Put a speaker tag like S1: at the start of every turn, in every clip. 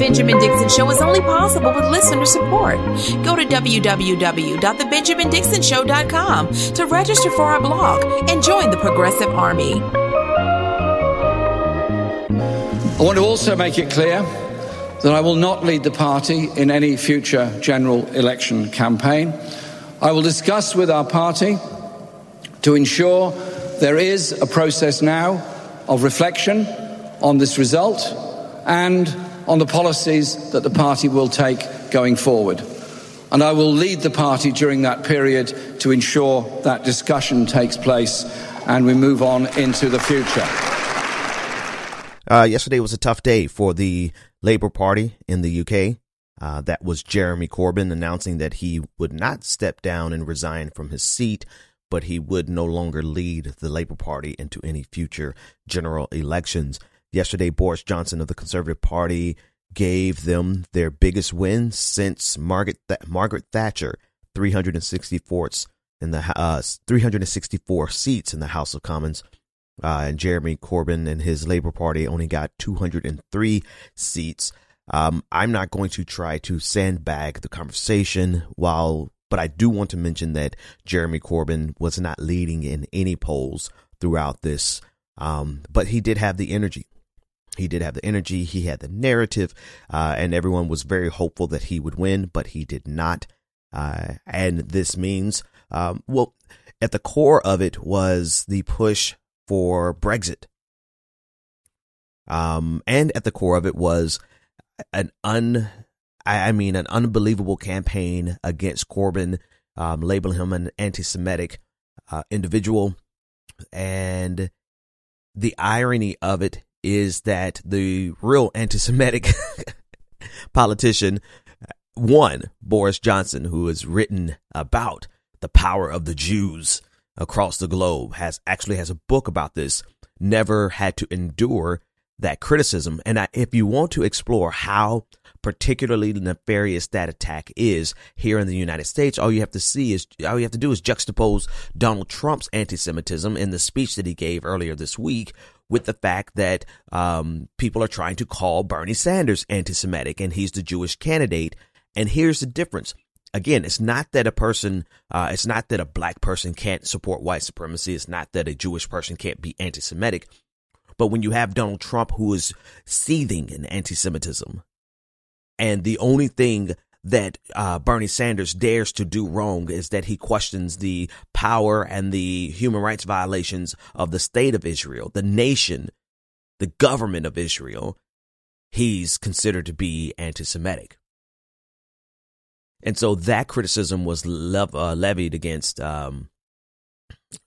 S1: Benjamin Dixon Show is only possible with listener support. Go to www.thebenjamindixonshow.com to register for our blog and join the Progressive Army.
S2: I want to also make it clear that I will not lead the party in any future general election campaign. I will discuss with our party to ensure there is a process now of reflection on this result and on the policies that the party will take going forward. And I will lead the party during that period to ensure that discussion takes place and we move on into the future.
S3: Yesterday was a tough day for the Labour Party in the UK. That was Jeremy Corbyn announcing that he would not step down and resign from his seat, but he would no longer lead the Labour Party into any future general elections. Yesterday, Boris Johnson of the Conservative Party gave them their biggest win since Margaret Thatcher, 364 seats in the House of Commons. And Jeremy Corbyn and his Labour Party only got 203 seats. I'm not going to try to sandbag the conversation, but I do want to mention that Jeremy Corbyn was not leading in any polls throughout this. But he did have the energy. He had the narrative, and everyone was very hopeful that he would win, but he did not. And this means, at the core of it was the push for Brexit. And at the core of it was an unbelievable campaign against Corbyn, labeling him an anti-Semitic individual. And the irony of it is that the real anti-Semitic politician won, Boris Johnson, who has written about the power of the Jews across the globe, has a book about this, never had to endure that criticism. And if you want to explore how particularly nefarious that attack is here in the United States, all you have to do is juxtapose Donald Trump's anti-Semitism in the speech that he gave earlier this week with the fact that people are trying to call Bernie Sanders anti-Semitic, and he's the Jewish candidate. And here's the difference. Again, it's not that a black person can't support white supremacy. It's not that a Jewish person can't be anti-Semitic. But when you have Donald Trump, who is seething in anti-Semitism, and the only thing that Bernie Sanders dares to do wrong is that he questions the power and the human rights violations of the state of Israel, the nation, the government of Israel, he's considered to be anti-Semitic. And so that criticism was levied against Jeremy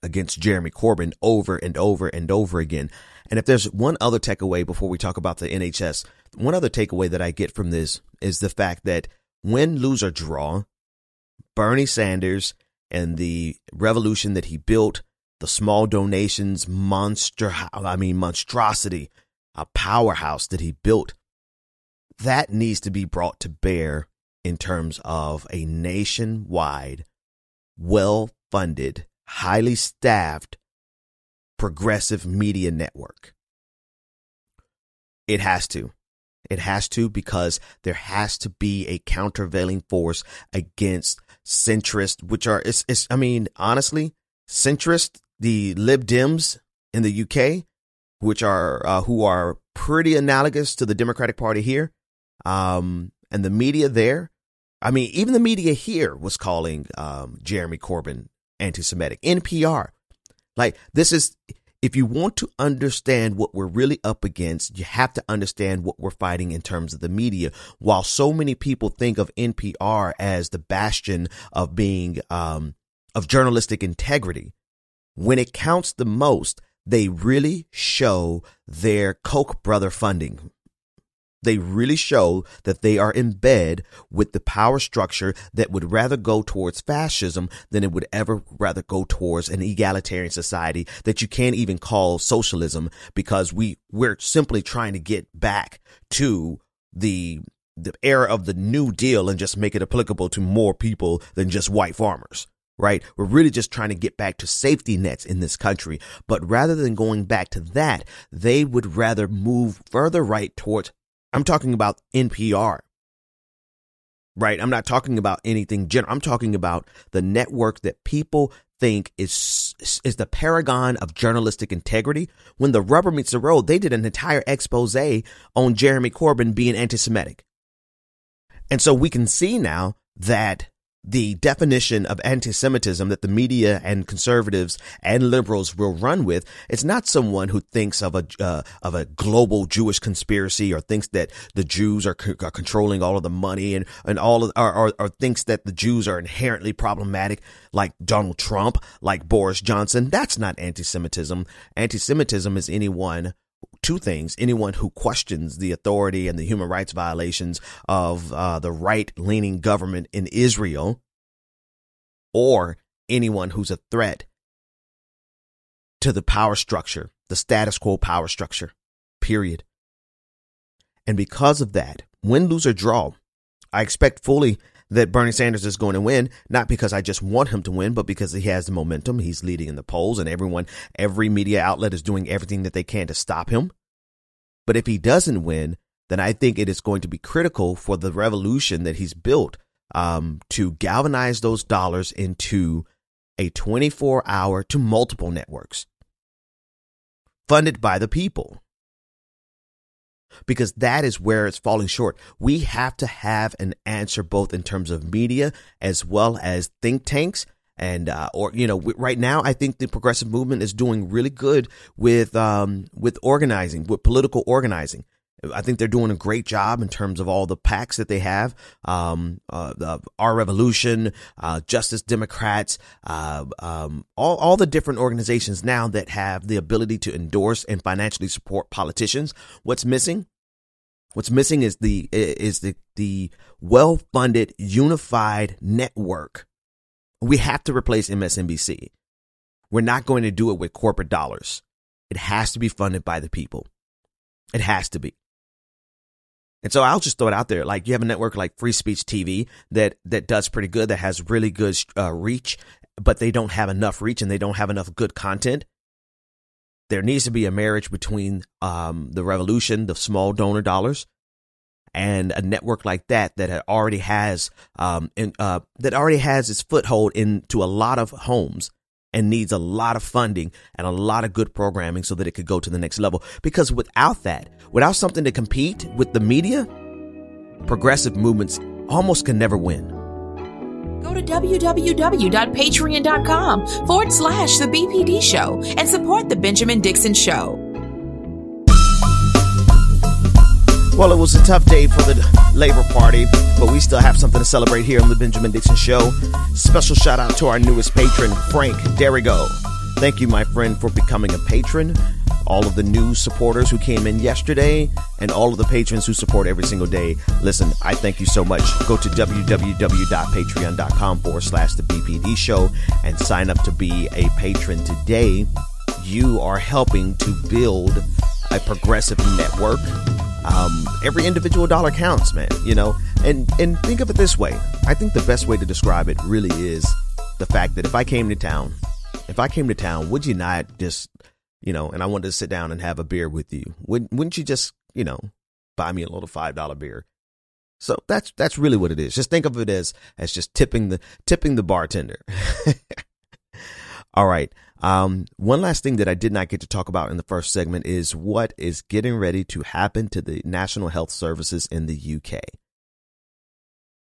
S3: Corbyn over and over and over again. And if there's one other takeaway before we talk about the NHS, one other takeaway that I get from this is the fact that win, lose, or draw, Bernie Sanders and the revolution that he built, the small donations, monstrosity, a powerhouse that he built, that needs to be brought to bear in terms of a nationwide, well-funded, highly staffed, progressive media network. It has to. It has to, because there has to be a countervailing force against centrist, honestly, centrist, the Lib Dems in the UK, who are pretty analogous to the Democratic Party here, and the media there. Even the media here was calling Jeremy Corbyn anti-Semitic. NPR. If you want to understand what we're really up against, you have to understand what we're fighting in terms of the media. While so many people think of NPR as the bastion of being of journalistic integrity, when it counts the most, they really show their Koch brother funding. They really show that they are in bed with the power structure that would rather go towards fascism than it would ever rather go towards an egalitarian society that you can't even call socialism, because we're simply trying to get back to the era of the New Deal and just make it applicable to more people than just white farmers. Right? We're really just trying to get back to safety nets in this country. But rather than going back to that, they would rather move further right towards I'm talking about NPR, right? I'm not talking about anything general. I'm talking about the network that people think is the paragon of journalistic integrity. When the rubber meets the road, they did an entire expose on Jeremy Corbyn being anti-Semitic. And so we can see now that the definition of anti-Semitism that the media and conservatives and liberals will run with, it's not someone who thinks of a global Jewish conspiracy or thinks that the Jews are controlling all of the money and all of, or thinks that the Jews are inherently problematic like Donald Trump, like Boris Johnson. That's not anti-Semitism. Anti-Semitism is two things: anyone who questions the authority and the human rights violations of the right-leaning government in Israel, or anyone who's a threat to the power structure, the status quo power structure, period. And because of that, win, lose, or draw, I expect fully that Bernie Sanders is going to win, not because I just want him to win, but because he has the momentum. He's leading in the polls and every media outlet is doing everything that they can to stop him. But if he doesn't win, then I think it is going to be critical for the revolution that he's built to galvanize those dollars into a 24-hour to multiple networks funded by the people. Because that is where it's falling short. We have to have an answer both in terms of media as well as think tanks. And right now, I think the progressive movement is doing really good with organizing, with political organizing. I think they're doing a great job in terms of all the PACs that they have. Our Revolution, Justice Democrats, all the different organizations now that have the ability to endorse and financially support politicians. What's missing? What's missing is the well-funded, unified network. We have to replace MSNBC. We're not going to do it with corporate dollars. It has to be funded by the people. It has to be. And so I'll just throw it out there. Like, you have a network like Free Speech TV that does pretty good, that has really good reach, but they don't have enough reach and they don't have enough good content. There needs to be a marriage between the Revolution, the small donor dollars, and a network like that already has its foothold into a lot of homes and needs a lot of funding and a lot of good programming so that it could go to the next level. Because without something to compete with the media, progressive movements almost can never win.
S1: Go to www.patreon.com/The BPD Show and support The Benjamin Dixon Show.
S3: Well, it was a tough day for the Labor Party, but we still have something to celebrate here on The Benjamin Dixon Show. Special shout out to our newest patron, Frank Derrigo. Thank you, my friend, for becoming a patron. All of the new supporters who came in yesterday and all of the patrons who support every single day. Listen, I thank you so much. Go to www.patreon.com/The BPD Show and sign up to be a patron today. You are helping to build a progressive network. Every individual dollar counts, man, and think of it this way. I think the best way to describe it really is the fact that if I came to town, would you not just, and I wanted to sit down and have a beer with you, wouldn't you just, buy me a little $5 beer? So that's really what it is. Just think of it as just tipping the bartender. All right. One last thing that I did not get to talk about in the first segment is what is getting ready to happen to the National Health Services in the UK.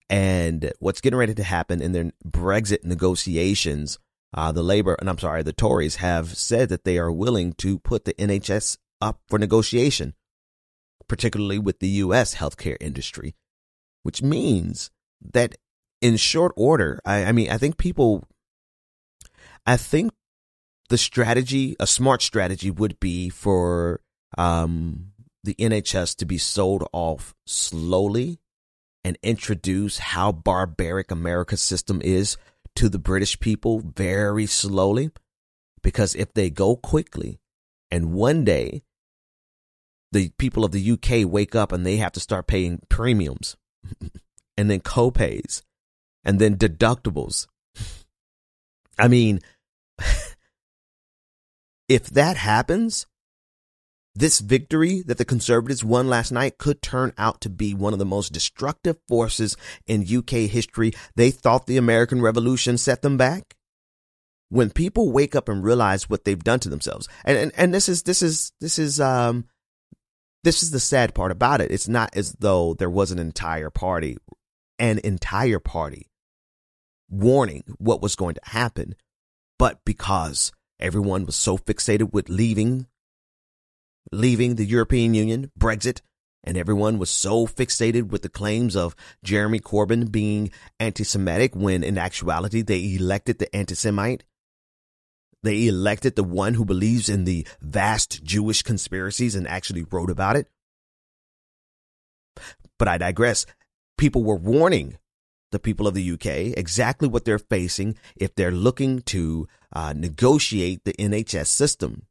S3: And what's getting ready to happen in their Brexit negotiations, the Tories have said that they are willing to put the NHS up for negotiation, particularly with the US healthcare industry, which means that in short order, I think a smart strategy would be for the NHS to be sold off slowly and introduce how barbaric America's system is to the British people very slowly. Because if they go quickly and one day the people of the UK wake up and they have to start paying premiums and then co-pays and then deductibles, I mean, if that happens, This victory that the Conservatives won last night could turn out to be one of the most destructive forces in UK history. They thought the American Revolution set them back. When people wake up and realize what they've done to themselves, and this is the sad part about it. It's not as though there was an entire party warning what was going to happen, but because everyone was so fixated with leaving the European Union, Brexit, and everyone was so fixated with the claims of Jeremy Corbyn being anti-Semitic when in actuality they elected the anti-Semite. They elected the one who believes in the vast Jewish conspiracies and actually wrote about it. But I digress. People were warning the people of the UK exactly what they're facing if they're looking to negotiate the NHS system.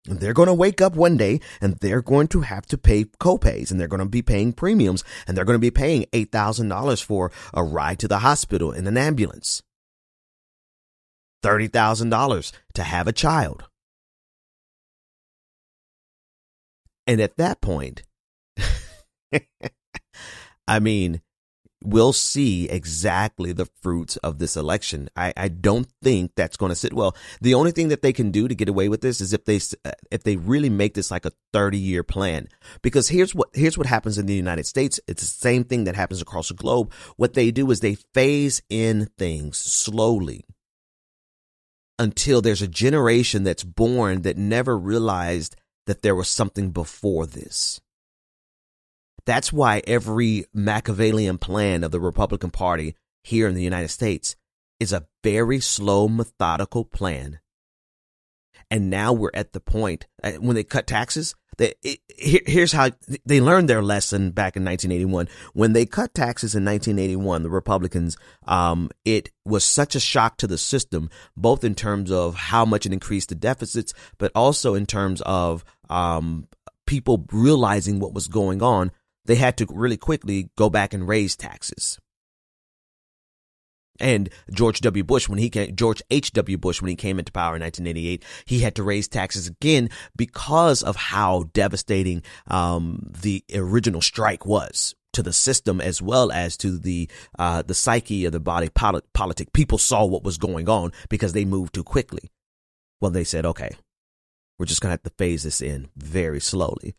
S3: And they're going to wake up one day and they're going to have to pay co-pays, and they're going to be paying premiums, and they're going to be paying $8,000 for a ride to the hospital in an ambulance. $30,000 to have a child. And at that point, I mean, we'll see exactly the fruits of this election. I don't think that's going to sit well. The only thing that they can do to get away with this is if they really make this like a 30-year plan. Because here's what happens in the United States. It's the same thing that happens across the globe. What they do is they phase in things slowly until there's a generation that's born that never realized that there was something before this. That's why every Machiavellian plan of the Republican Party here in the United States is a very slow, methodical plan. And now we're at the point when they cut taxes. Here's how they learned their lesson back in 1981. When they cut taxes in 1981, the Republicans, it was such a shock to the system, both in terms of how much it increased the deficits, but also in terms of people realizing what was going on. They had to really quickly go back and raise taxes. And George H.W. Bush, when he came into power in 1988, he had to raise taxes again because of how devastating the original strike was to the system, as well as to the psyche of the body politic. People saw what was going on because they moved too quickly. Well, they said, okay, we're just going to have to phase this in very slowly.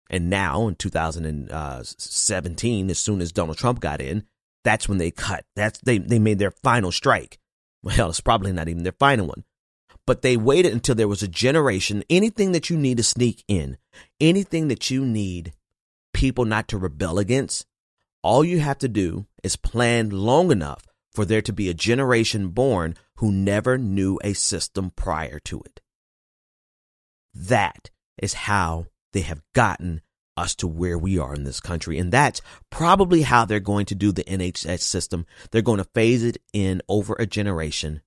S3: And now in 2017, as soon as Donald Trump got in, that's when they cut. They made their final strike. Well, it's probably not even their final one. But they waited until there was a generation. Anything that you need to sneak in, anything that you need people not to rebel against, all you have to do is plan long enough for there to be a generation born who never knew a system prior to it. That is how they have gotten us to where we are in this country. And that's probably how they're going to do the NHS system. They're going to phase it in over a generation.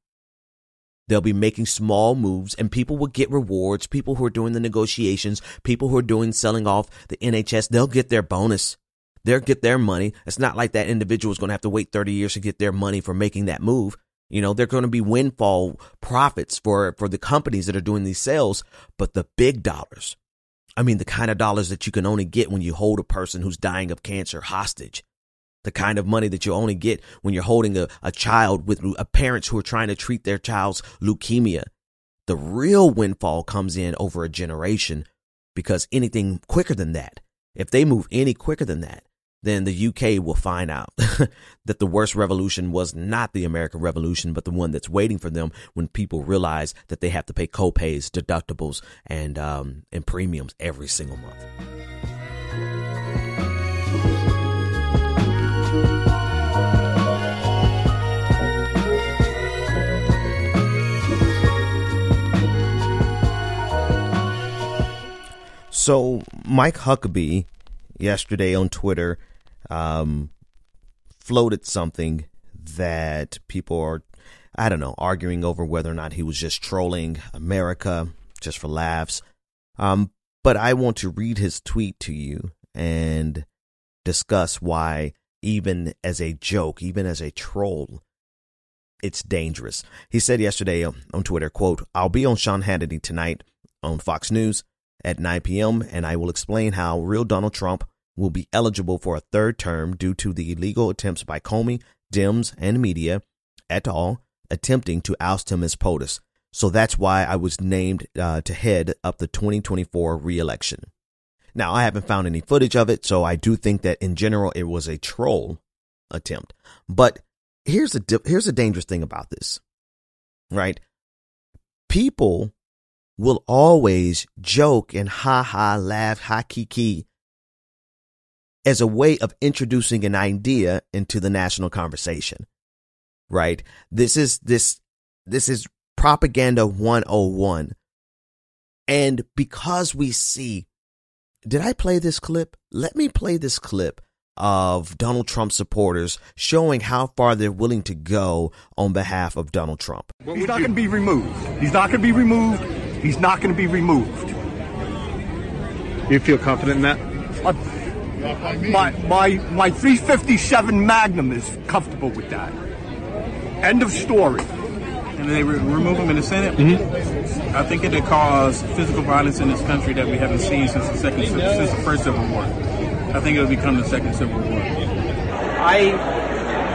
S3: They'll be making small moves, and people will get rewards. People who are doing the negotiations, people who are selling off the NHS, they'll get their bonus. They'll get their money. It's not like that individual is going to have to wait 30 years to get their money for making that move. You know, they're going to be windfall profits for the companies that are doing these sales. But the big dollars, I mean, the kind of dollars that you can only get when you hold a person who's dying of cancer hostage, the kind of money that you only get when you're holding a child with parents who are trying to treat their child's leukemia. The real windfall comes in over a generation, because anything quicker than that, if they move any quicker than that, then the UK will find out that the worst revolution was not the American Revolution, but the one that's waiting for them when people realize that they have to pay co-pays, deductibles, and premiums every single month. So Mike Huckabee yesterday on Twitter floated something that people are, I don't know, arguing over whether or not he was just trolling America just for laughs. But I want to read his tweet to you and discuss why, even as a joke, even as a troll, it's dangerous. He said yesterday on Twitter, quote, "I'll be on Sean Hannity tonight on Fox News. at 9 p.m., and I will explain how real Donald Trump will be eligible for a third term due to the illegal attempts by Comey, Dems, and media et al. Attempting to oust him as POTUS. So that's why I was named to head up the 2024 re-election. Now, I haven't found any footage of it, so I do think that in general it was a troll attempt. But here's a dangerous thing about this, right? People will always joke and laugh, kiki, as a way of introducing an idea into the national conversation, right? This is propaganda 101. And because we see, did I play this clip? Let me play this clip of Donald Trump supporters showing how far they're willing to go on behalf of Donald Trump.
S4: He's not going to be removed. He's not going to be removed. He's not going to be removed.
S5: You feel confident in that?
S4: My 357 Magnum is comfortable with that. End of story.
S6: And they remove him in the Senate. Mm-hmm. I think it'll cause physical violence in this country that we haven't seen since the first Civil War. I think it'll become the second Civil War.
S7: I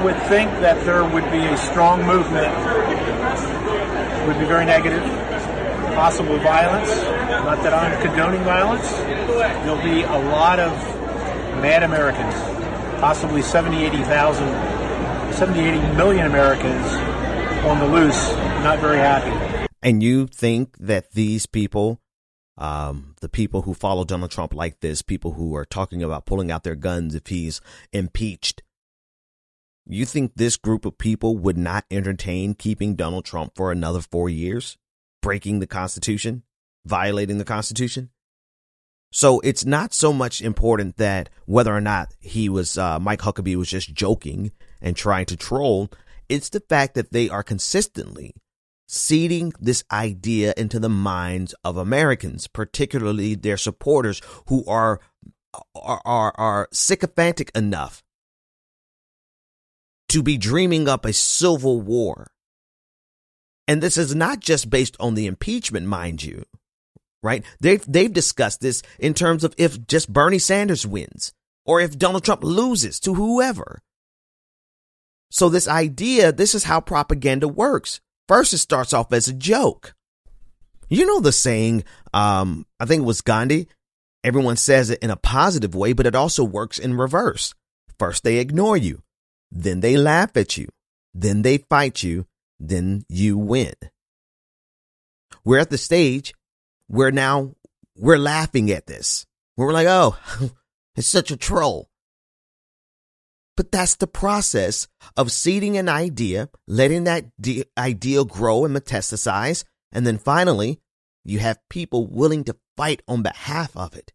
S7: would think that there would be a strong movement. It would be very negative. Possible violence. Not that I'm condoning violence. There'll be a lot of mad Americans. Possibly 70 million Americans on the loose, not very happy.
S3: And you think that these people, the people who follow Donald Trump like this, people who are talking about pulling out their guns if he's impeached, you think this group of people would not entertain keeping Donald Trump for another 4 years, breaking the Constitution, violating the Constitution? So it's not so much important that whether or not he was, Mike Huckabee was just joking and trying to troll. It's the fact that they are consistently seeding this idea into the minds of Americans, particularly their supporters who are sycophantic enough to be dreaming up a civil war. And this is not just based on the impeachment, mind you, right? They've discussed this in terms of if just Bernie Sanders wins or if Donald Trump loses to whoever. So this idea, this is how propaganda works. First, it starts off as a joke. You know the saying, I think it was Gandhi, everyone says it in a positive way, but it also works in reverse. First, they ignore you. Then they laugh at you. Then they fight you. Then you win. We're at the stage where now we're laughing at this. We're like, oh, it's such a troll. But that's the process of seeding an idea, letting that idea grow and metastasize, and then finally, you have people willing to fight on behalf of it.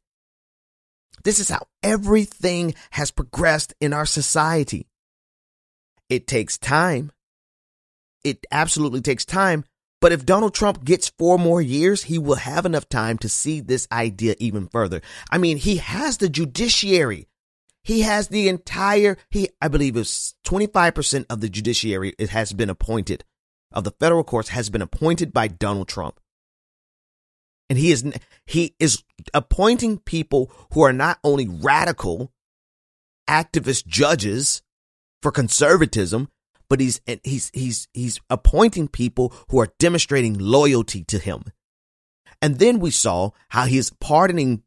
S3: This is how everything has progressed in our society. It takes time. It absolutely takes time. But if Donald Trump gets 4 more years, he will have enough time to see this idea even further. I mean, he has the judiciary. He has the entire, I believe it's 25% of the judiciary it has been appointed, of the federal courts has been appointed by Donald Trump. And he is appointing people who are not only radical activist judges for conservatism, but he's appointing people who are demonstrating loyalty to him. And then we saw how he's pardoning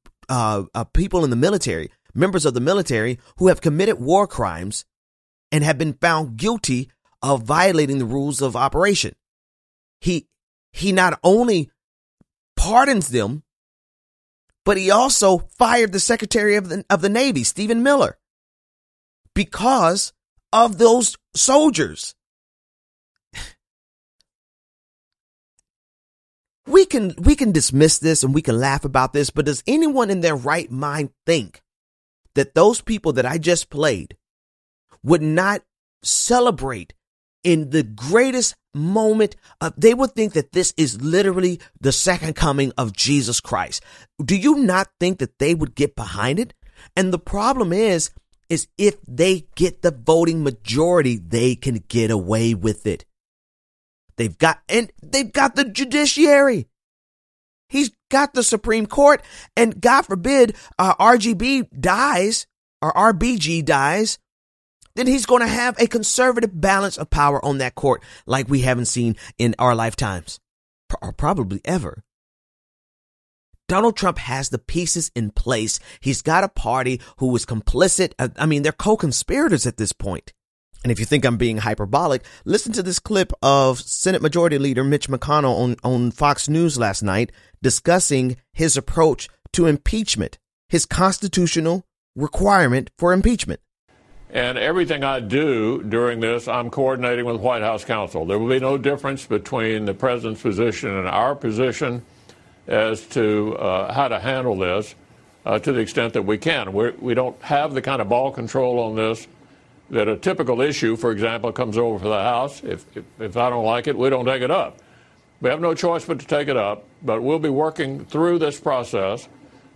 S3: people in the military, members of the military who have committed war crimes and have been found guilty of violating the rules of operation. He not only pardons them, but he also fired the Secretary of the Navy, Stephen Miller, because of those soldiers. We can dismiss this and we can laugh about this, but does anyone in their right mind think that those people that I just played would not celebrate in the greatest moment they would think that this is literally the second coming of Jesus Christ? Do you not think that they would get behind it? And the problem is if they get the voting majority, they can get away with it. They've got the judiciary. He's got the Supreme Court, and God forbid RGB dies or RBG dies, then he's going to have a conservative balance of power on that court like we haven't seen in our lifetimes, or probably ever. Donald Trump has the pieces in place. He's got a party who is complicit. I mean, they're co-conspirators at this point. And if you think I'm being hyperbolic, listen to this clip of Senate Majority Leader Mitch McConnell on Fox News last night discussing his approach to impeachment, his constitutional requirement for impeachment.
S8: And everything I do during this, I'm coordinating with White House counsel. There will be no difference between the president's position and our position as to how to handle this to the extent that we can. We don't have the kind of ball control on this that a typical issue, for example, comes over for the House. If I don't like it, we don't take it up. We have no choice but to take it up, but we'll be working through this process,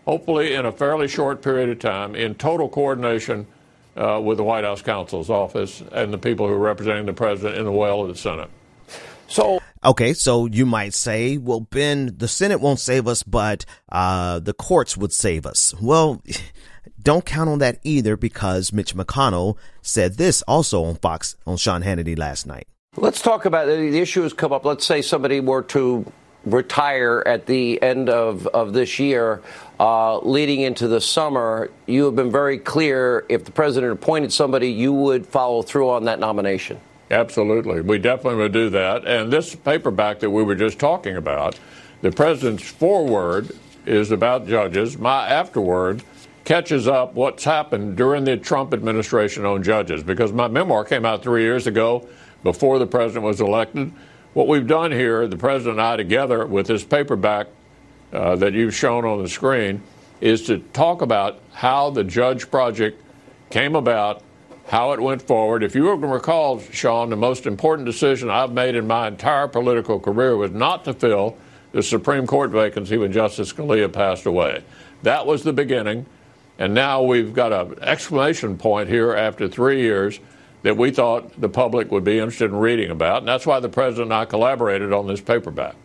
S8: hopefully in a fairly short period of time, in total coordination with the White House counsel's office and the people who are representing the president in the well of the Senate.
S3: Okay, so you might say, well, Ben, the Senate won't save us, but the courts would save us. Well, don't count on that either, because Mitch McConnell said this also on Fox, on Sean Hannity last night.
S9: Let's talk about the issue has come up. Let's say somebody were to retire at the end of this year, leading into the summer. You have been very clear, if the president appointed somebody, you would follow through on that nomination.
S8: Absolutely. We definitely would do that. And this paperback that we were just talking about, the president's foreword is about judges. My afterword catches up what's happened during the Trump administration on judges, because my memoir came out 3 years ago before the president was elected. What we've done here, the president and I together with this paperback that you've shown on the screen, is to talk about how the Judge Project came about, how it went forward. If you can recall, Sean, the most important decision I've made in my entire political career was not to fill the Supreme Court vacancy when Justice Scalia passed away. That was the beginning. And now we've got an exclamation point here after 3 years that we thought the public would be interested in reading about. And that's why the president and I collaborated on this paperback.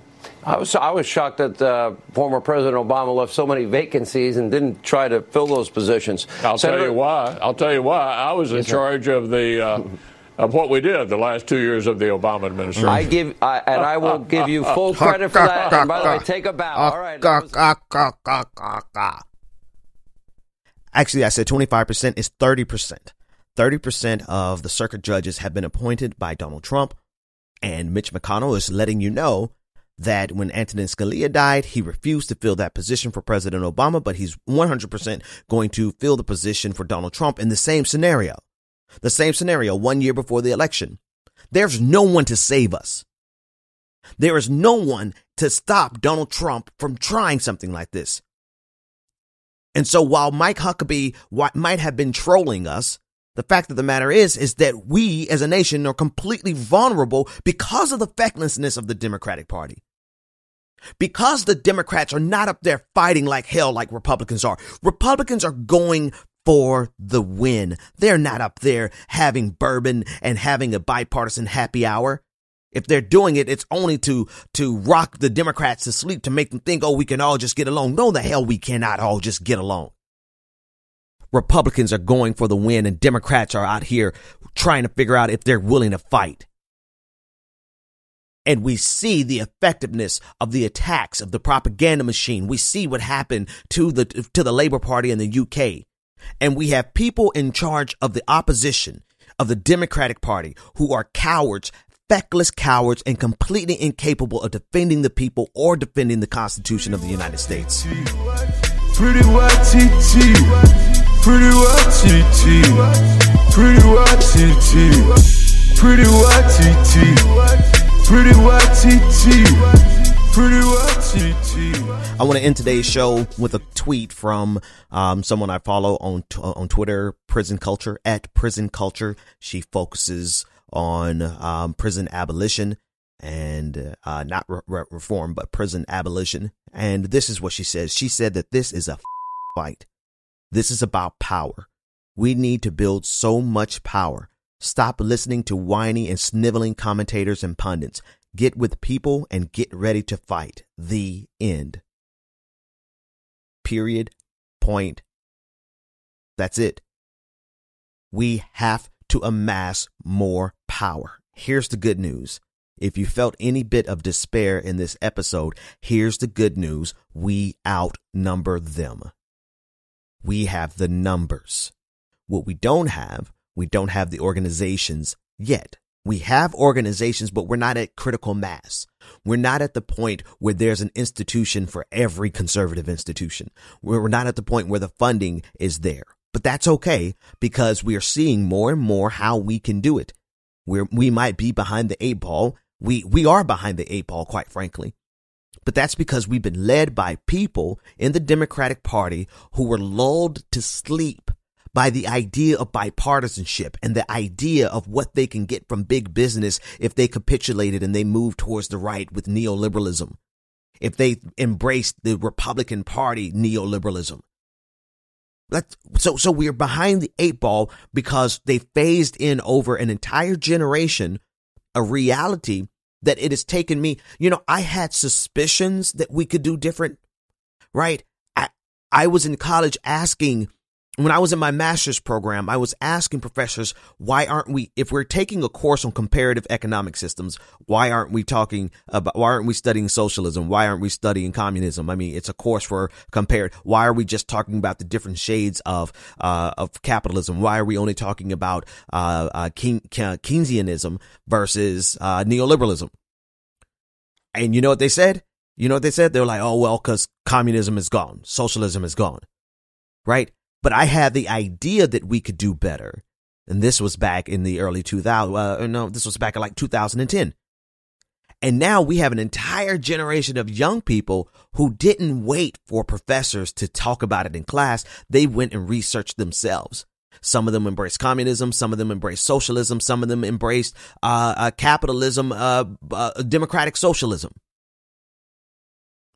S9: I was shocked that former President Obama left so many vacancies and didn't try to fill those positions.
S8: I'll tell you why. I was in charge of the of what we did the last 2 years of the Obama administration.
S9: I will give you full credit for that. And by the way, take a bow. All right.
S3: Actually, I said 25% is 30%. 30% of the circuit judges have been appointed by Donald Trump, and Mitch McConnell is letting you know that when Antonin Scalia died, he refused to fill that position for President Obama, but he's 100% going to fill the position for Donald Trump in the same scenario. The same scenario 1 year before the election. There's no one to save us. There is no one to stop Donald Trump from trying something like this. And so while Mike Huckabee might have been trolling us, the fact of the matter is that we as a nation are completely vulnerable because of the fecklessness of the Democratic Party. Because the Democrats are not up there fighting like hell like Republicans are. Republicans are going for the win. They're not up there having bourbon and having a bipartisan happy hour. If they're doing it, it's only to rock the Democrats to sleep, to make them think, oh, we can all just get along. No, the hell we cannot all just get along. Republicans are going for the win, and Democrats are out here trying to figure out if they're willing to fight. And we see the effectiveness of the attacks of the propaganda machine. We see what happened to the Labour Party in the UK. And we have people in charge of the opposition of the Democratic Party who are cowards, feckless cowards, and completely incapable of defending the people or defending the Constitution of the United States.
S10: Pretty white TT, pretty white TT, pretty white TT, pretty white TT, pretty white TT, pretty white TT.
S3: I want to end today's show with a tweet from someone I follow on Twitter, Prison Culture, at Prison Culture. She focuses on prison abolition and not reform, but prison abolition. And this is what she says. She said that this is a fight. This is about power. We need to build so much power. Stop listening to whiny and sniveling commentators and pundits. Get with people and get ready to fight. The end. period, point. That's it. We have to amass more power. Here's the good news. If you felt any bit of despair in this episode, here's the good news. We outnumber them. We have the numbers. What we don't have the organizations yet. We have organizations, but we're not at critical mass. We're not at the point where there's an institution for every conservative institution. We're not at the point where the funding is there. But that's okay, because we are seeing more and more how we can do it. We might be behind the eight ball. We are behind the eight ball, quite frankly. But that's because we've been led by people in the Democratic Party who were lulled to sleep by the idea of bipartisanship and the idea of what they can get from big business if they capitulated and they moved towards the right with neoliberalism, if they embraced the Republican Party neoliberalism. So we're behind the eight ball because they phased in over an entire generation a reality that it has taken me. I had suspicions that we could do different, right? I was in college when I was in my master's program, I was asking professors, why aren't we, if we're taking a course on comparative economic systems, why aren't we studying socialism? Why aren't we studying communism? I mean, it's a course for compared. Why are we just talking about the different shades of capitalism? Why are we only talking about Keynesianism versus neoliberalism? And you know what they said? They were like, oh, well, because communism is gone. Socialism is gone. Right? But I had the idea that we could do better. And this was back in the early 2000s. This was back in like 2010. And now we have an entire generation of young people who didn't wait for professors to talk about it in class. They went and researched themselves. Some of them embraced communism. Some of them embraced socialism. Some of them embraced capitalism, democratic socialism.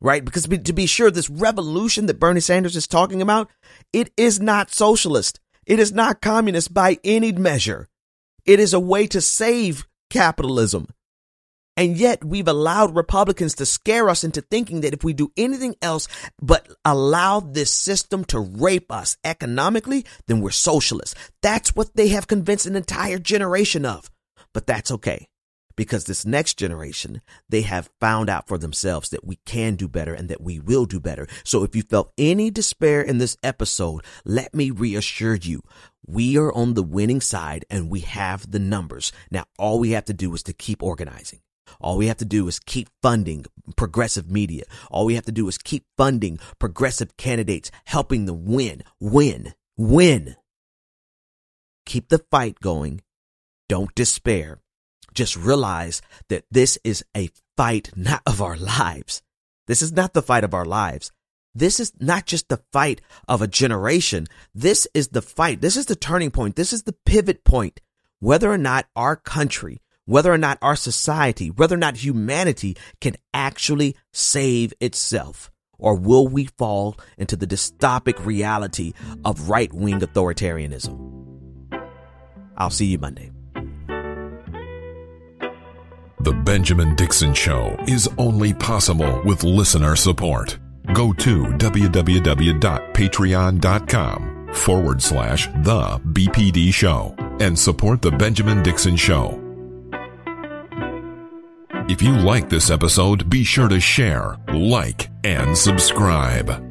S3: Right? Because to be sure, this revolution that Bernie Sanders is talking about, it is not socialist. It is not communist by any measure. It is a way to save capitalism. And yet we've allowed Republicans to scare us into thinking that if we do anything else but allow this system to rape us economically, then we're socialists. That's what they have convinced an entire generation of. But that's okay. Because this next generation, they have found out for themselves that we can do better and that we will do better. So if you felt any despair in this episode, let me reassure you, we are on the winning side and we have the numbers. Now, all we have to do is to keep organizing. All we have to do is keep funding progressive media. All we have to do is keep funding progressive candidates, helping them win. Keep the fight going. Don't despair. Just realize that this is a fight not of our lives. This is not the fight of our lives. This is not just the fight of a generation. This is the fight. This is the turning point. This is the pivot point. Whether or not our country, whether or not our society, whether or not humanity can actually save itself. Or will we fall into the dystopic reality of right-wing authoritarianism? I'll see you Monday.
S11: The Benjamin Dixon Show is only possible with listener support. Go to www.patreon.com/The BPD Show and support The Benjamin Dixon Show. If you like this episode, be sure to share, like, and subscribe.